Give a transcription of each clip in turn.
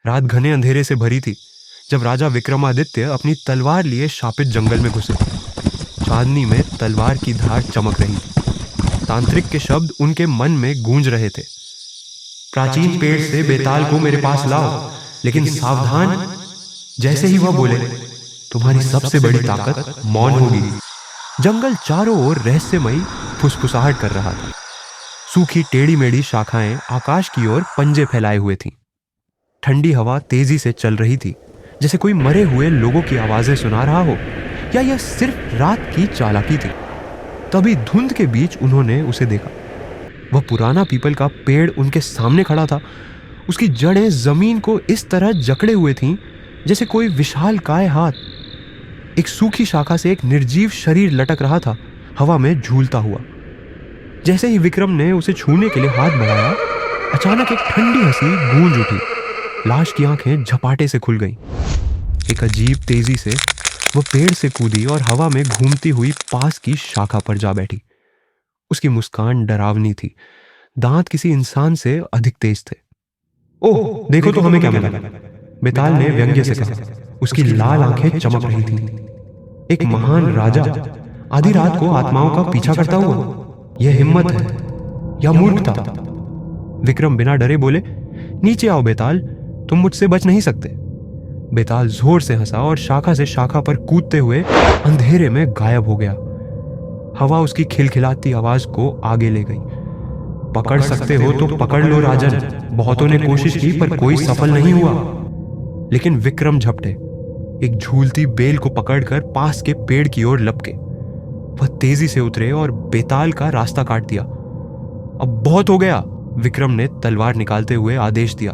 रात घने अंधेरे से भरी थी जब राजा विक्रमादित्य अपनी तलवार लिए शापित जंगल में घुसे। चांदनी में तलवार की धार चमक रही थी। तांत्रिक के शब्द उनके मन में गूंज रहे थे। प्राचीन पेड़ से बेताल को मेरे पास लाओ, लेकिन सावधान। जैसे ही वह बोले, तुम्हारी सबसे बड़ी ताकत मौन होगी। जंगल चारों ओर रहस्यमयी फुसफुसाहट कर रहा था। सूखी टेढ़ी मेढ़ी शाखाएं आकाश की ओर पंजे फैलाए हुए थीं। ठंडी हवा तेजी से चल रही थी, जैसे कोई मरे हुए लोगों की आवाजें सुना रहा हो, या यह सिर्फ रात की चालाकी थी। तभी धुंध के बीच उन्होंने उसे देखा। वह पुराना पीपल का पेड़ उनके सामने खड़ा था। उसकी जड़ें जमीन को इस तरह जकड़े हुए थीं जैसे कोई विशालकाय हाथ। एक सूखी शाखा से एक निर्जीव शरीर लटक रहा था, हवा में झूलता हुआ। जैसे ही विक्रम ने उसे छूने के लिए हाथ बढ़ाया, अचानक एक ठंडी हंसी गूंज उठी। लाश की आंखें झपाटे से खुल गईं। एक अजीब तेजी से वह पेड़ से कूदी और हवा में घूमती हुई पास की शाखा पर जा बैठी। उसकी मुस्कान डरावनी थी। दांत किसी इंसान से अधिक तेज थे। ओह, देखो तो हमें क्या मिला, बेताल ने व्यंग्य से कहा। उसकी लाल आंखें चमक रही थीं। एक महान राजा आधी रात को आत्माओं का पीछा करता हुआ। यह हिम्मत है या मूर्खता? विक्रम बिना डरे बोले, नीचे आओ बेताल, तुम मुझसे बच नहीं सकते। बेताल जोर से हंसा और शाखा से शाखा पर कूदते हुए अंधेरे में गायब हो गया। हवा उसकी खिलखिलाती आवाज को आगे ले गई। पकड़ सकते हो तो पकड़ लो राजन, बहुतों ने कोशिश की पर कोई सफल नहीं हुआ। लेकिन विक्रम झपटे, एक झूलती बेल को पकड़कर पास के पेड़ की ओर लपके। वह तेजी से उतरे और बेताल का रास्ता काट दिया। अब बहुत हो गया, विक्रम ने तलवार निकालते हुए आदेश दिया।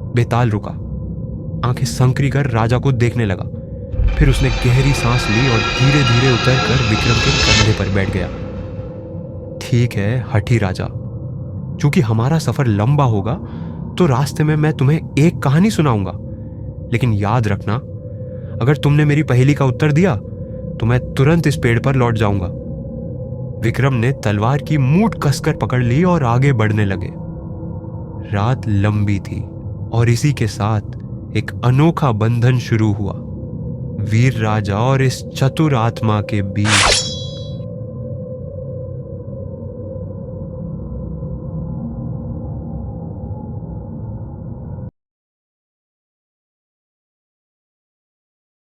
बेताल रुका, आंखें संकरी कर राजा को देखने लगा। फिर उसने गहरी सांस ली और धीरे धीरे उतरकर विक्रम के कंधे पर बैठ गया। ठीक है हठी राजा, चूंकि हमारा सफर लंबा होगा तो रास्ते में मैं तुम्हें एक कहानी सुनाऊंगा, लेकिन याद रखना, अगर तुमने मेरी पहेली का उत्तर दिया तो मैं तुरंत इस पेड़ पर लौट जाऊंगा। विक्रम ने तलवार की मूठ कसकर पकड़ ली और आगे बढ़ने लगे। रात लंबी थी और इसी के साथ एक अनोखा बंधन शुरू हुआ। वीर राजा और इस चतुर आत्मा के बीच।